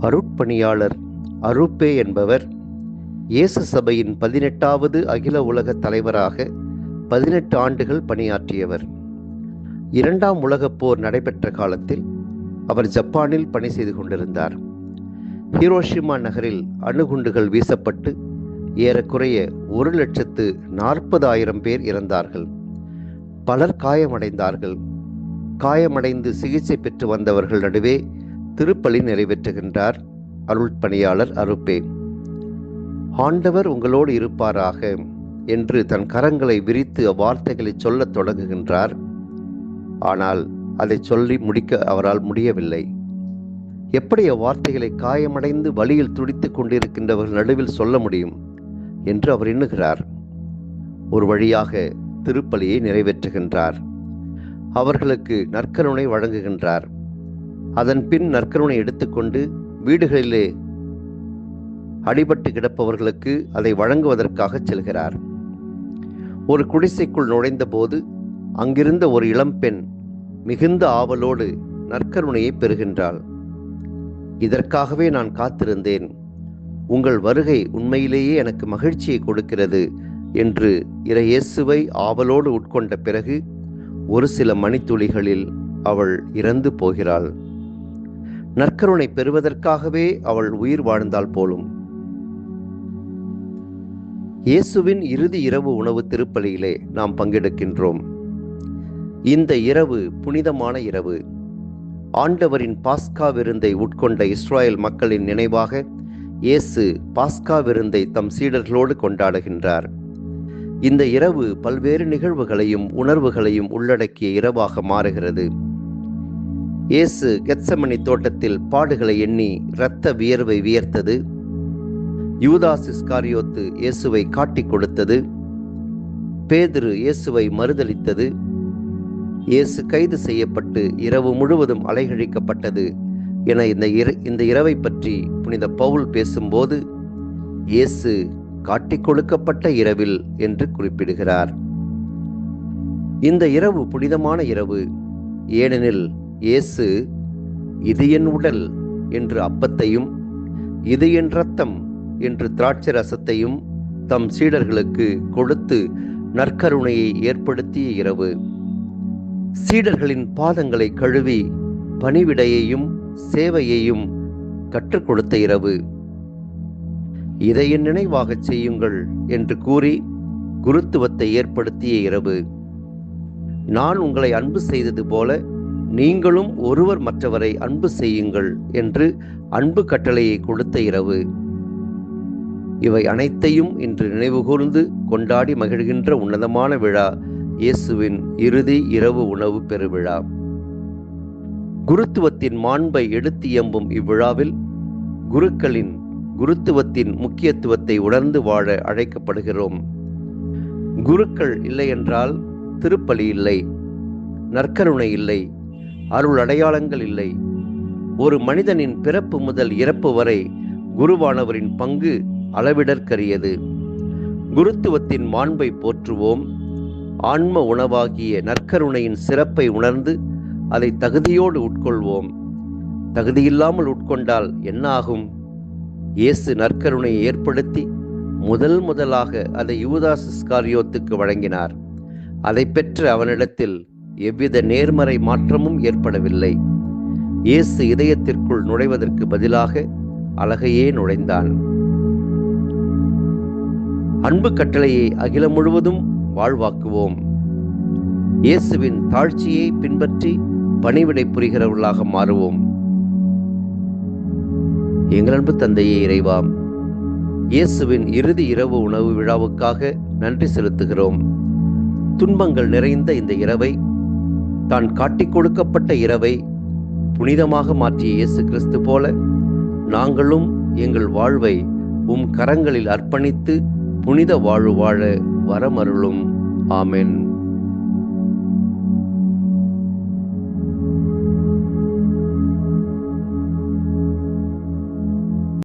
அருட்பணியாளர் அருப்பே என்பவர் இயேசு சபையின் 18வது அகில உலக தலைவராக 18 ஆண்டுகள் பணியாற்றியவர். 2ஆம் உலகப் போர் நடைபெற்ற காலத்தில் அவர் ஜப்பானில் பணி செய்து கொண்டிருந்தார். ஹிரோஷிமா நகரில் அணுகுண்டுகள் வீசப்பட்டு ஏறக்குறைய 1,40,000 பேர் இறந்தார்கள். பலர் காயமடைந்தார்கள். காயமடைந்து சிகிச்சை பெற்று வந்தவர்கள் நடுவே திருப்பலி நிறைவேற்றுகின்றார் அருட்பணியாளர் அருப்பே. ஆண்டவர் உங்களோடு இருப்பாராக என்று தன் கரங்களை விரித்து அவ்வார்த்தைகளை சொல்லத் தொடங்குகின்றார். ஆனால் அதை சொல்லி முடிக்க அவரால் முடியவில்லை. எப்படி அவ்வார்த்தைகளை காயமடைந்து வலியில் துடித்துக் கொண்டிருக்கின்றவர்கள் நடுவில் சொல்ல முடியும் என்று அவர் எண்ணுகிறார். ஒரு வழியாக திருப்பலியை நிறைவேற்றுகின்றார். அவர்களுக்கு நற்கருணை வழங்குகின்றார். அதன் பின் நற்கருணை எடுத்துக்கொண்டு வீடுகளிலே அடிபட்டு கிடப்பவர்களுக்கு அதை வழங்குவதற்காக செல்கிறார். ஒரு குடிசைக்குள் நுழைந்தபோது அங்கிருந்த ஒரு இளம்பெண் மிகுந்த ஆவலோடு நற்கருணையை பெறுகின்றாள். இதற்காகவே நான் காத்திருந்தேன். உங்கள் வருகை உண்மையிலேயே எனக்கு மகிழ்ச்சியை கொடுக்கிறது என்று இறையேசுவை ஆவலோடு உட்கொண்ட பிறகு ஒரு சில மணித்துளிகளில் அவள் இறந்து போகிறாள். நற்கருணை பெறுவதற்காகவே அவள் உயிர் வாழ்ந்தாள் போலும். இயேசுவின் இறுதி இரவு உணவு திருப்பலியிலே நாம் பங்கெடுக்கின்றோம். இந்த இரவு புனிதமான இரவு. ஆண்டவரின் பாஸ்கா விருந்தை உட்கொண்ட இஸ்ராயல் மக்களின் நினைவாக இயேசு பாஸ்கா விருந்தை தம் சீடர்களோடு கொண்டாடுகின்றார். இந்த இரவு பல்வேறு நிகழ்வுகளையும் உணர்வுகளையும் உள்ளடக்கிய இரவாக மாறுகிறது. இயேசு கெத்சமனி தோட்டத்தில் பாடுகளை எண்ணி இரத்த வியர்வை வியர்த்தது. யூதாஸ் இஸ்காரியோத்து இயேசுவை காட்டிக் கொடுத்தது. பேதுரு இயேசுவை மறுதலித்தது. இயேசு கைது செய்யப்பட்டு இரவு முழுவதும் அலைகழிக்கப்பட்டது என இந்த இரவை பற்றி புனித பவுல் பேசும்போது இயேசு காட்டிக் கொடுக்கப்பட்ட இரவில் என்று குறிப்பிடுகிறார். இந்த இரவு புனிதமான இரவு. ஏனெனில் இயேசு இது என் உடல் என்று அப்பத்தையும் இது என் இரத்தம் என்று திராட்சை ரசத்தையும் தம் சீடர்களுக்கு கொடுத்து நற்கருணையை ஏற்படுத்திய இரவு. சீடர்களின் பாதங்களை கழுவி பணிவிடையையும் சேவையையும் கற்றுக் கொடுத்த இரவு. இதை என் நினைவாகச் செய்யுங்கள் என்று கூறி குருத்துவத்தை ஏற்படுத்திய இரவு. நான் உங்களை அன்பு செய்தது போல நீங்களும் ஒருவர் மற்றவரை அன்பு செய்யுங்கள் என்று அன்பு கட்டளையை கொடுத்த இரவு. இவை அனைத்தையும் இன்று நினைவுகூர்ந்து கொண்டாடி மகிழ்கின்ற உன்னதமான விழா இயேசுவின் இறுதி இரவு உணவு பெருவிழா. குருத்துவத்தின் மாண்பை எடுத்து எம்பும் இவ்விழாவில் குருக்களின் குருத்துவத்தின் முக்கியத்துவத்தை உணர்ந்து வாழ அழைக்கப்படுகிறோம். குருக்கள் இல்லை என்றால் திருப்பலி இல்லை, நற்கருணை இல்லை, அருள் அடையாளங்கள் இல்லை. ஒரு மனிதனின் பிறப்பு முதல் இறப்பு வரை குருவானவரின் பங்கு அளவிடற்கரியது. குருத்துவத்தின் மாண்பை போற்றுவோம். ஆன்ம உணவாகிய நற்கருணையின் சிறப்பை உணர்ந்து அதை தகுதியோடு உட்கொள்வோம். தகுதியில்லாமல் உட்கொண்டால் என்ன ஆகும்? இயேசு நற்கருணையை ஏற்படுத்தி முதலாக அதை யூதாஸ் இஸ்காரியோத்துக்கு வழங்கினார். அதை பெற்ற அவனிடத்தில் எவ்வித நேர்மறை மாற்றமும் ஏற்படவில்லை. இயேசு இதயத்திற்குள் நுழைவதற்கு பதிலாக அழகையே நுழைந்தான். அன்பு கட்டளையை அகிலம் முழுவதும் வாழ்வாக்குவோம். இயேசுவின் தாழ்ச்சியை பின்பற்றி பணிவிடை புரிகிறவர்களாக மாறுவோம். எங்கள் அன்பு தந்தையே இறைவா, இயேசுவின் இறுதி இரவு உணவு விழாவுக்காக நன்றி செலுத்துகிறோம். துன்பங்கள் நிறைந்த இந்த இரவை, தான் காட்டிக் கொடுக்கப்பட்ட இரவை புனிதமாக மாற்றிய இயேசு கிறிஸ்து போல நாங்களும் எங்கள் வாழ்வை உம் கரங்களில் அர்ப்பணித்து புனித வாழ்வு வாழ வரமருளும். ஆமென்.